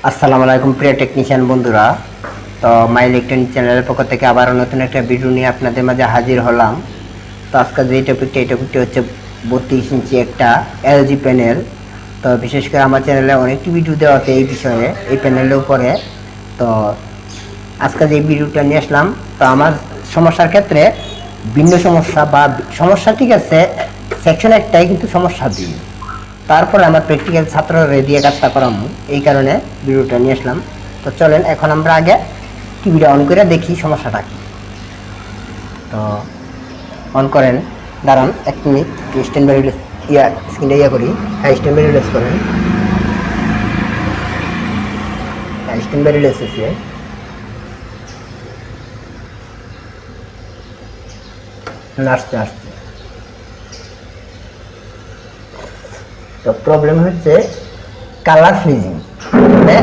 আসসালামু আলাইকুম প্রিয় টেকনিশিয়ান বন্ধুরা। তো মাই ইলেকট্রনিক চ্যানেলের পক্ষ থেকে আবারও নতুন একটা ভিডিও নিয়ে আপনাদের মাঝে হাজির হলাম। তো আজকে যে টপিকটি হচ্ছে 32 ইঞ্চি একটা এলজি প্যানেল। তো বিশেষ করে আমার চ্যানেলে অনেকটি ভিডিও দেওয়া আছে এই বিষয়ে, এই প্যানেলের উপরে। তো আজকে যে ভিডিওটা নিয়ে আসলাম, তো আমার সমস্যার ক্ষেত্রে ভিন্ন সমস্যা বা সমস্যা ঠিক আছে, সেকশন একটাই কিন্তু সমস্যা দিই। তারপরে আমার প্র্যাকটিক্যাল ছাত্ররা দিয়ে কাজটা করামু, এই কারণে ভিডিওটা নিয়ে আসলাম। তো চলেন এখন আমরা আগে টিভিটা অন করে দেখি সমস্যাটা কি। তো অন করেন, দাঁড়ান 1 মিনিট, স্ট্যান্ড বাই রিলিজ স্ক্রিনটা করি। হ্যাঁ, স্ট্যান্ড বাই রিলিজ করেন। হ্যাঁ, স্ট্যান্ড বাই রিলিজ এসে আসছে আসছে। তো প্রবলেম হচ্ছে কালার ফ্রিজিং, মানে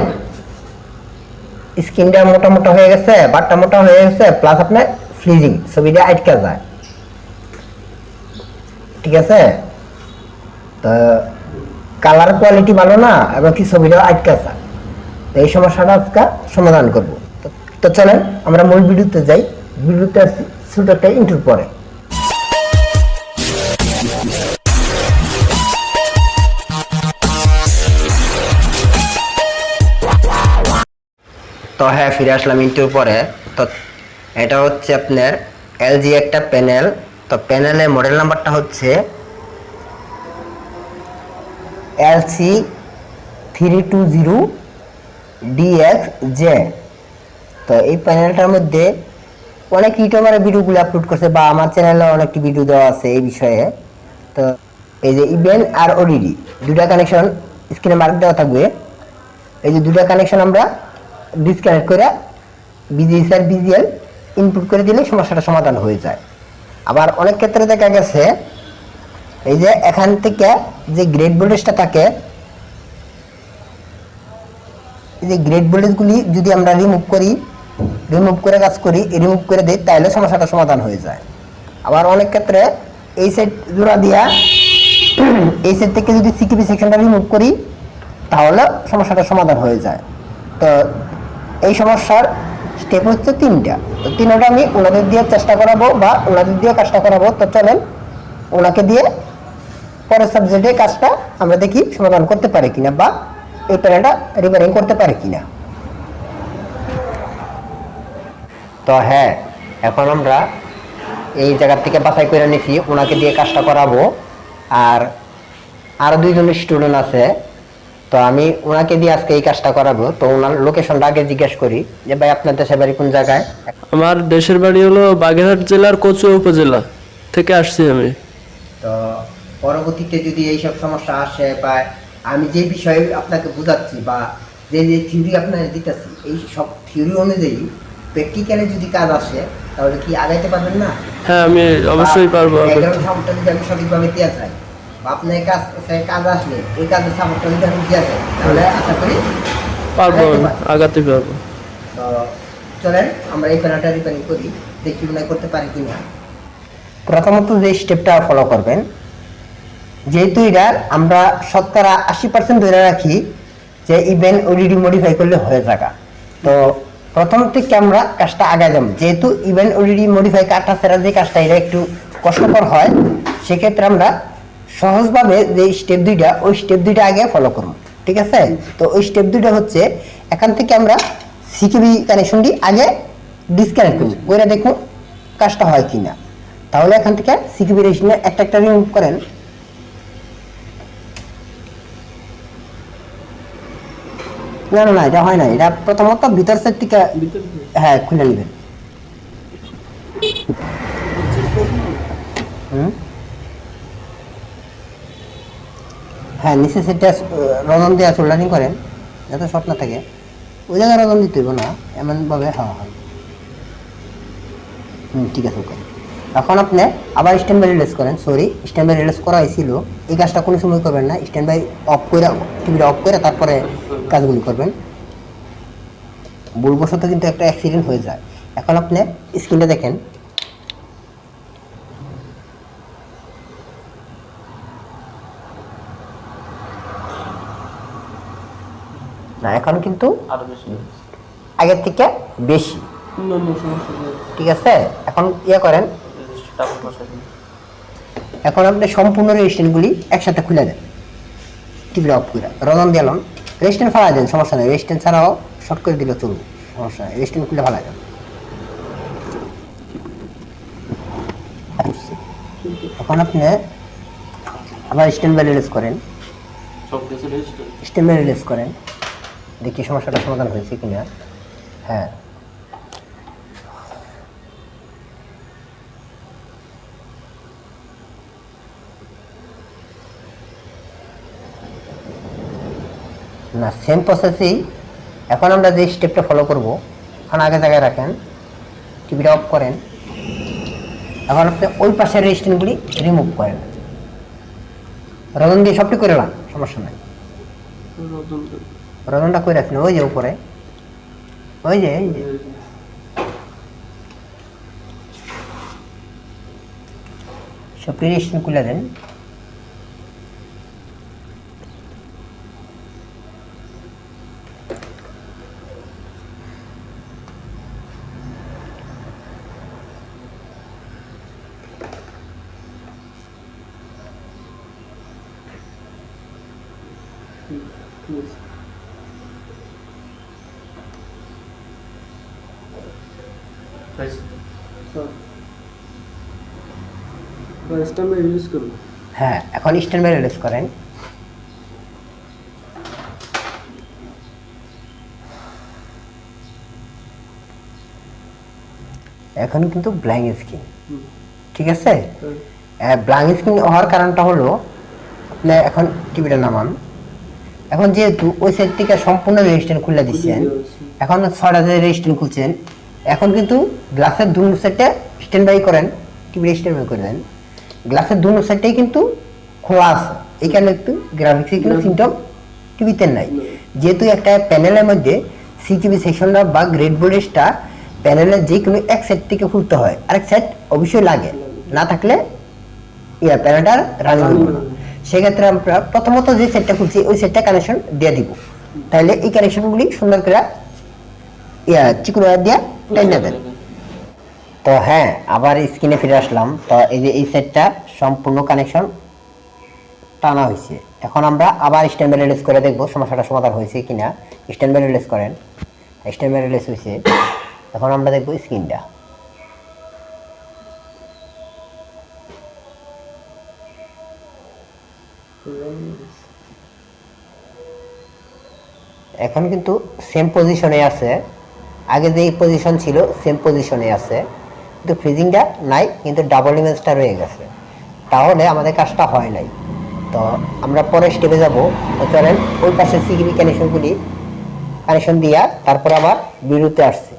স্ক্রিনটা মোটা মোটা হয়ে গেছে, বারটা মোটা হয়ে গেছে, প্লাস আপনার ফ্রিজিং, ছবিটা আটকে যায়। ঠিক আছে, তো কালার কোয়ালিটি ভালো না এবং কি ছবিটাও আটকে যায়। তো এই সমস্যাটা আজকে সমাধান করব। তো চলেন আমরা মূল ভিডিওতে যাই। ভিডিওতে ছোট একটা ইন্ট্রোর পরে। তো হ্যাঁ, ফিরে আসলাম ইন্ট্রোর পরে। তো এটা হচ্ছে আপনার এলজি একটা প্যানেল। তো প্যানেলের মডেল নাম্বারটা হচ্ছে এলসি 320 DXJ। তো এই প্যানেলটার মধ্যে অনেক ইউটিউবারের ভিডিওগুলো আপলোড করছে বা আমার চ্যানেলে অনেকটি ভিডিও দেওয়া আছে এই বিষয়ে। তো এই যে ইভেন আর ওডিডি দুটা কানেকশন স্ক্রিনে মার্ক দেওয়া থাকবে। এই যে দুটা কানেকশন আমরা ডিসকানেক্ট করে বিজিএস আর বিজিএল ইনপুট করে দিলে সমস্যাটা সমাধান হয়ে যায়। আবার অনেক ক্ষেত্রে দেখা গেছে এই যে এখান থেকে যে গ্রেড ভোল্টেজটা থাকে, এই যে গ্রেড ভোল্টেজগুলি যদি আমরা রিমুভ করে কাজ করি, রিমুভ করে দিই, তাহলে সমস্যাটা সমাধান হয়ে যায়। আবার অনেক ক্ষেত্রে এই সাইড জোড়া দিয়া এই সাইড থেকে যদি সিকিপি সেকশনটা রিমুভ করি, তাহলে সমস্যাটা সমাধান হয়ে যায়। তো এই সমস্যার স্টেপ হচ্ছে 3টা। তো 3টা আমি ওনাদের দিয়ে চেষ্টা করাবো বা ওনাদের দিয়ে কাজটা করাবো। তো চলেন ওনাকে দিয়ে পরের সাবজেক্টে কাজটা আমরা দেখি সমাধান করতে পারে কিনা বা এই প্যানেলটা রিপেয়ারিং করতে পারে কিনা। তো হ্যাঁ, এখন আমরা এই জায়গা থেকে বাছাই করে নিছি, ওনাকে দিয়ে কাজটা করাবো। আর আরো 2জন স্টুডেন্ট আছে, তো আমি ওনাকে দিয়ে আজকে এই কাজটা করাবো। তো ওনার লোকেশনটা আগে জিজ্ঞেস করি যে ভাই আপনার দেশের বাড়ি কোন জায়গায়? আমার দেশের বাড়ি হলো বাগেরহাট জেলার কচুয়া উপজেলা থেকে আসছি আমি। তো পরবর্তীতে যদি এইসব সমস্যা আসে বা আমি যে বিষয়ে আপনাকে বোঝাচ্ছি বা যে যে থিওরি আপনাকে দিতেছি, এই সব থিওরি অনুযায়ী প্র্যাকটিক্যালে যদি কাজ আসে, তাহলে কি আগাইতে পারবেন না? হ্যাঁ, আমি অবশ্যই পারবো। ব্যাকগ্রাউন্ড সাপোর্টটা যদি আমি সঠিকভাবে দেওয়া যায় বা আপনার কাজ আসলে এই কাজের সাপোর্টটা যদি আমি দেওয়া যায়, তাহলে আশা করি পারবো, আগাইতে আমি পারবো। আগাতে পারবো। তো চলেন আমরা এই প্যানেলটা রিপেয়ারিং করি, দেখি মনে করতে পারি কিনা। প্রথমত যে স্টেপটা ফলো করবেন, যেহেতু এটার আমরা শতকরা 80% ধরে রাখি যে ইভেন ওডিডি মডিফাই করলে হয়ে যাবে। তো প্রথম থেকে আমরা কাজটা আগে যাব, যেহেতু ইভেন ওডিডি মডিফাই কাটা ছাড়া যে কাজটা এটা একটু কষ্টকর হয়, সেক্ষেত্রে আমরা সহজভাবে যে স্টেপ দুইটা, ওই স্টেপ দুইটা আগে ফলো করব। ঠিক আছে, তো ওই স্টেপ দুইটা হচ্ছে এখান থেকে আমরা সিকিবি কানেকশনটি আগে ডিসকানেক্ট করব, ওইটা দেখুন কাজটা হয় কিনা। তাহলে এখান থেকে সিকিবি রেশনে একটা রিমুভ করেন। না না না, এটা হয় না, এটা প্রথমত ভিতর সাইড থেকে হ্যাঁ খুলে নেবেন। হ্যাঁ, নিচে সেটটা রজন দিয়ে সোল্ডারিং করেন যাতে শর্ট না থাকে। ওই জায়গায় রজন দিতে হইব না, এমনভাবে হ্যাঁ হয়। ঠিক আছে, ওকে। এখন আপনি আবার স্ট্যান্ড বাই রিলিজ করেন। সরি, স্ট্যান্ড বাই রিলিজ করা হয়েছিল, এই কাজটা কোনো সময় করবেন না। স্ট্যান্ড বাই অফ করে, টিভিটা অফ করে তারপরে কাজগুলি করবেন। ভুলবশত কিন্তু একটা অ্যাক্সিডেন্ট হয়ে যায়। এখন আপনি স্ক্রিনটা দেখেন, না, এখন কিন্তু আরো বেশি আগের থেকে বেশি। ঠিক আছে, এখন করেন, এখন আপনি সম্পূর্ণ রেজিস্ট্যান্টগুলি একসাথে খুলে দেন, টিভি অফ করে রদন দিলাম, রেজিস্ট্যান্ট ফালা দেন, সমস্যা নেই, রেজিস্ট্যান্ট ছাড়াও শর্ট করে দিলে চলবে, সমস্যা নেই, রেজিস্ট্যান্ট খুলে ফালা দেন। এখন আপনি আবার স্ট্যান্ড বাই রিলিজ করেন, স্ট্যান্ড বাই রিলিজ করেন, দেখি সমস্যাটা সমাধান হয়েছে কিনা। হ্যাঁ, না সেম প্রসেসেই এখন আমরা যে স্টেপটা ফলো করব, এখন আগে জায়গায় রাখেন, টিভিটা অফ করেন, এখন আপনি ওই পাশের রেজিস্ট্যান্টগুলি রিমুভ করেন, রদন দিয়ে সবটি করে নেন, সমস্যা নাই, রদনটা করে রাখেন ওই যে উপরে, ওই যে সবটি রেজিস্ট্যান্ট খুলে দেন। হ্যাঁ, এখন স্ট্যান্ড বাই রিলিজ করেন, এখন কিন্তু ব্ল্যাঙ্ক স্ক্রিন। ঠিক আছে, ব্ল্যাঙ্ক স্ক্রিন হওয়ার কারণটা হলো আপনি এখন টিভিটা নামান, এখন যেহেতু ওই সাইড থেকে সম্পূর্ণ রেজিস্ট্যান্ট খুলে দিচ্ছেন, এখন 6টা রেজিস্ট্যান্ট খুলছেন, এখন কিন্তু গ্লাসের দু সাইডে স্ট্যান্ড বাই করেন, টিভি স্ট্যান্ড বাই করে দেন, গ্লাসের দু সাইডটাই কিন্তু খোলা আছে, এখানে একটু গ্রাফিক্সে কিন্তু সিমটম টিভিতে নাই, যেহেতু একটা প্যানেলের মধ্যে সিটিভি সেকশনটা বা গ্রেড বোর্ডেসটা প্যানেলের যে কোনো এক সাইড থেকে খুলতে হয়, আরেক সাইড অবশ্যই লাগে, না থাকলে প্যানেলটা রানিং হবে না। সেক্ষেত্রে আমরা প্রথমত যে সেটটা খুলছি ওই সেটটা কানেকশন দিয়ে দিব, তাহলে এই কানেকশনগুলি সুন্দর করে চিকুন দিয়ে টেনে দেন। তো হ্যাঁ, আবার স্ক্রিনে ফিরে আসলাম, তো এই যে এই সেটটা সম্পূর্ণ কানেকশন টানা হয়েছে, এখন আমরা আবার স্ট্যান্ড বাই রিলিজ করে দেখবো সমস্যাটা সমাধান হয়েছে কিনা। স্ট্যান্ড বাই রিলিজ করেন, স্ট্যান্ড বাই রিলিজ হয়েছে, এখন আমরা দেখবো স্ক্রিনটা। এখন কিন্তু সেম পজিশনে আছে, আগে যে পজিশন ছিল সেম পজিশনে আছে, কিন্তু ফ্রিজিংটা নাই, কিন্তু ডাবল ইমেজটা রয়ে গেছে, তাহলে আমাদের কাজটা হয় নাই। তো আমরা পরের স্টেপে যাব, তো চলেন ওই পাশে সিকিবি কানেকশন দিয়া তারপর আবার বিরুতে আসছে।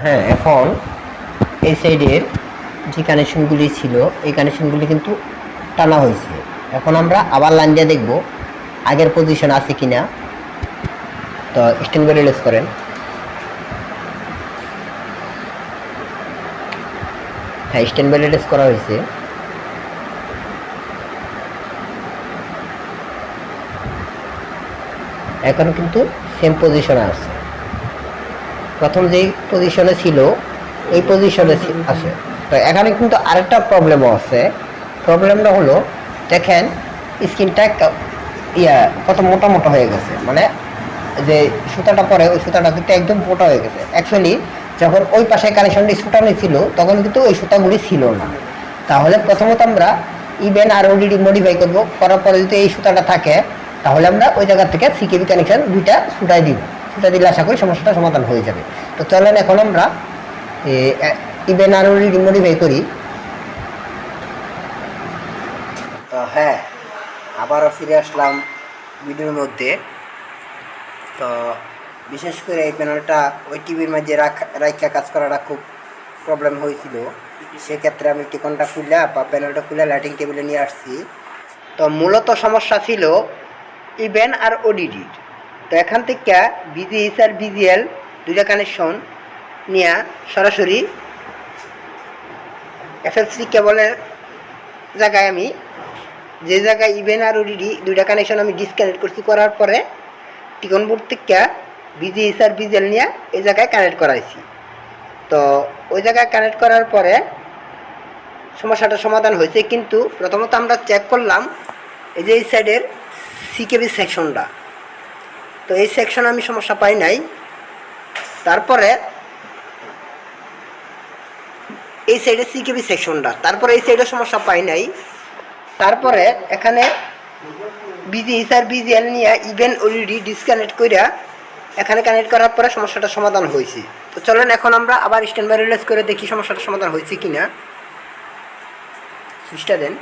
হ্যাঁ, এখন এই সাইডের যে কানেকশনগুলি ছিল এই কানেকশনগুলি কিন্তু টানা হয়েছে, এখন আমরা আবার লাইন দিয়ে দেখবো আগের পজিশন আছে কিনা। তো স্ট্যান্ড বাই রিলিজ করেন, হ্যাঁ স্ট্যান্ড বাই রিলিজ করা হয়েছে, এখন কিন্তু সেম পজিশনে আছে, প্রথম যেই পজিশনে ছিল এই পজিশনে আছে। তো এখানে কিন্তু আরেকটা প্রবলেমও আছে, প্রবলেমটা হলো দেখেন স্ক্রিনটা কত মোটা মোটা হয়ে গেছে, মানে যে সুতাটা পরে ওই সুতাটা কিন্তু একদম মোটা হয়ে গেছে। অ্যাকচুয়ালি যখন ওই পাশে কানেকশনটি সুতানো ছিল তখন কিন্তু ওই সুতাগুলি ছিল না, তাহলে প্রথমত আমরা ইভেন আর ওডিডি মডিফাই করবো, করার পরে যদি এই সুতাটা থাকে তাহলে আমরা ওই জায়গা থেকে সিকেবি কানেকশন দুইটা সুতাই দিব, সুতা দিলে আশা করি সমস্যাটা সমাধান হয়ে যাবে। তো চলেন এখন আমরা ইভেন আর ওডিডি মডিফাই করি। তো হ্যাঁ, আবারও ফিরে আসলাম ভিডিওর মধ্যে। তো বিশেষ করে এই প্যানেলটা ওই টিভির মাঝে রাখা কাজ করাটা খুব প্রবলেম হয়েছিল, সেক্ষেত্রে আমি টিকনটা খুলে বা প্যানেলটা খুলে লাইটিং টেবিলে নিয়ে আসছি। তো মূলত সমস্যা ছিল ইভেন আর ওডিডির। তো এখান থেকে বিজিএস আর বিজিএল দুইটা কানেকশন নিয়ে সরাসরি এফএফসি কেবলের জায়গায় আমি যে জায়গায় ইভেন আর ওডিডি দুইটা কানেকশন আমি ডিসকানেক্ট করছি, করার পরে টিকন বোর্ড থেকে বিজিএস আর বিজেল নিয়ে এই জায়গায় কানেক্ট করাইছি। তো ওই জায়গায় কানেক্ট করার পরে সমস্যাটা সমাধান হয়েছে, কিন্তু প্রথমত আমরা চেক করলাম এই যে এই সাইডের সিকেবি সেকশনটা, তো এই সেকশনে আমি সমস্যা পাই নাই। তারপরে এই সাইডে সিকেবি সেকশনটা, তারপরে এই সাইডে সমস্যা পাই নাই। তারপরে এখানে বিজিএস আর বিজিএল নিয়ে ইভেন অলরেডি ডিসকানেক্ট কইরা এখানে কানেক্ট করার পরে সমস্যাটা সমাধান হয়েছে। তো চলেন এখন আমরা আবার স্ট্যান্ড বাই রিলেজ করে দেখি সমস্যাটা সমাধান হয়েছে কিনা। সুইচটা দেন,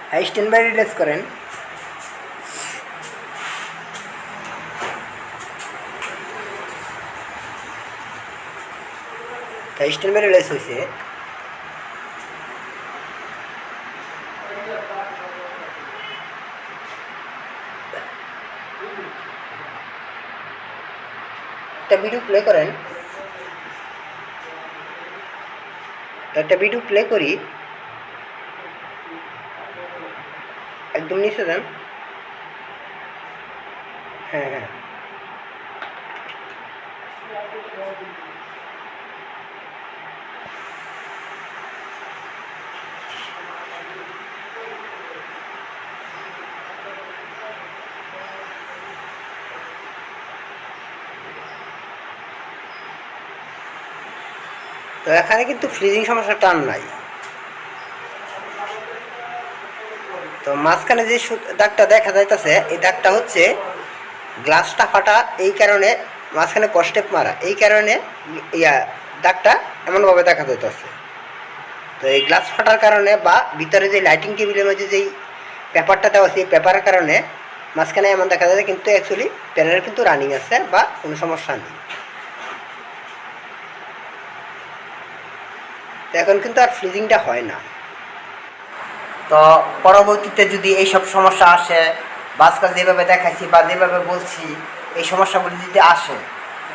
হ্যাঁ স্ট্যান্ড বাই রিলেজ করেন। স্ট্যান্ড বাই রিলেজ হয়েছে। একটা ভিডিও প্লে করেন, একটা ভিডিও প্লে করি, একদম নিচে যান। হ্যাঁ হ্যাঁ, তো এখানে কিন্তু ফ্রিজিং সমস্যা টান নাই। তো মাঝখানে যে দাগটা দেখা যাইতেছে এই দাগটা হচ্ছে গ্লাসটা ফাটা, এই কারণে মাঝখানে কস্টেপ মারা, এই কারণে দাগটা এমনভাবে দেখা যাইতেছে। তো এই গ্লাস ফাটার কারণে বা ভিতরে যে লাইটিং টেবিলের মধ্যে যেই পেপারটা দেওয়া আছে এই পেপারের কারণে মাঝখানে এমন দেখা যাচ্ছে, কিন্তু অ্যাকচুয়ালি প্যানেল কিন্তু রানিং আছে বা কোনো সমস্যা নেই। তো এখন কিন্তু আর ফ্রিজিংটা হয় না। তো পরবর্তীতে যদি এইসব সমস্যা আসে বা আজকাল যেভাবে দেখাচ্ছি বা যেভাবে বলছি এই সমস্যাগুলি যদি আসে,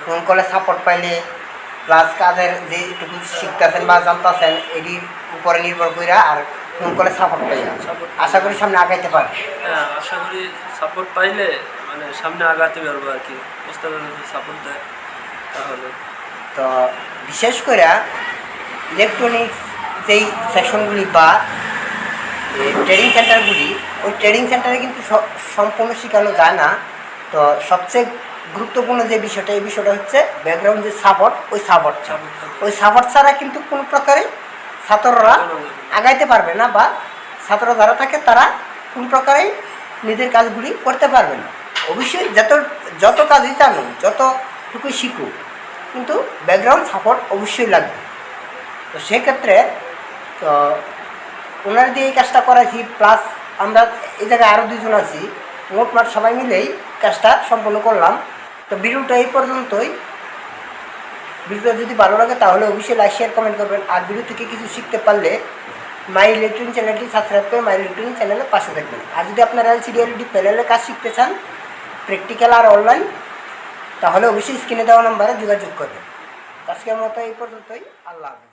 ফোন কলে সাপোর্ট পাইলে প্লাস কাজের যেটুকু শিখতেছেন বা জানতেছেন এটির উপরে নির্ভর করে আর ফোন কলে সাপোর্ট পাই আশা করি সামনে আগাইতে পারবে। হ্যাঁ, আশা করি সাপোর্ট পাইলে মানে সামনে আগাতে পারবো আর কি, বুঝতে পারবো সাপোর্ট দেয় তাহলে। তো বিশেষ করে ইলেকট্রনিক্স যেই সেকশনগুলি বা ট্রেডিং সেন্টারগুলি, ওই ট্রেডিং সেন্টারে কিন্তু সম্পূর্ণ শেখানো যায় না। তো সবচেয়ে গুরুত্বপূর্ণ যে বিষয়টা, এই বিষয়টা হচ্ছে ব্যাকগ্রাউন্ড যে সাপোর্ট, ওই সাপোর্ট ছাড়া কিন্তু কোনো প্রকারে ছাত্ররা আগাইতে পারবে না, বা ছাত্ররা যারা থাকে তারা কোনো প্রকারেই নিজের কাজগুলি করতে পারবে না। অবশ্যই যত কাজই জানুক, যতটুকুই শিখুক, কিন্তু ব্যাকগ্রাউন্ড সাপোর্ট অবশ্যই লাগবে। তো সেক্ষেত্রে তো ওনার দিয়ে এই কাজটা করাইছি, প্লাস আমরা এই জায়গায় আরও দুজন আছি, মোটমাট সবাই মিলেই কাজটা সম্পন্ন করলাম। তো ভিডিওটা এই পর্যন্তই। ভিডিওটা যদি ভালো লাগে তাহলে অবশ্যই লাইক শেয়ার কমেন্ট করবেন। আর ভিডিও থেকে কিছু শিখতে পারলে মাই ইলেকট্রনিক চ্যানেলটি সাবস্ক্রাইব করে মাই ইলেকট্রনিক চ্যানেলের পাশে থাকবেন। আর যদি আপনারা এলসিডি এলইডি প্যানেলের কাজ শিখতে চান, প্র্যাকটিক্যাল আর অনলাইন, তাহলে অবশ্যই স্ক্রিনে দেওয়া নাম্বারে যোগাযোগ করবেন। আজকের মতো এই পর্যন্তই, আল্লাহ হাফেজ।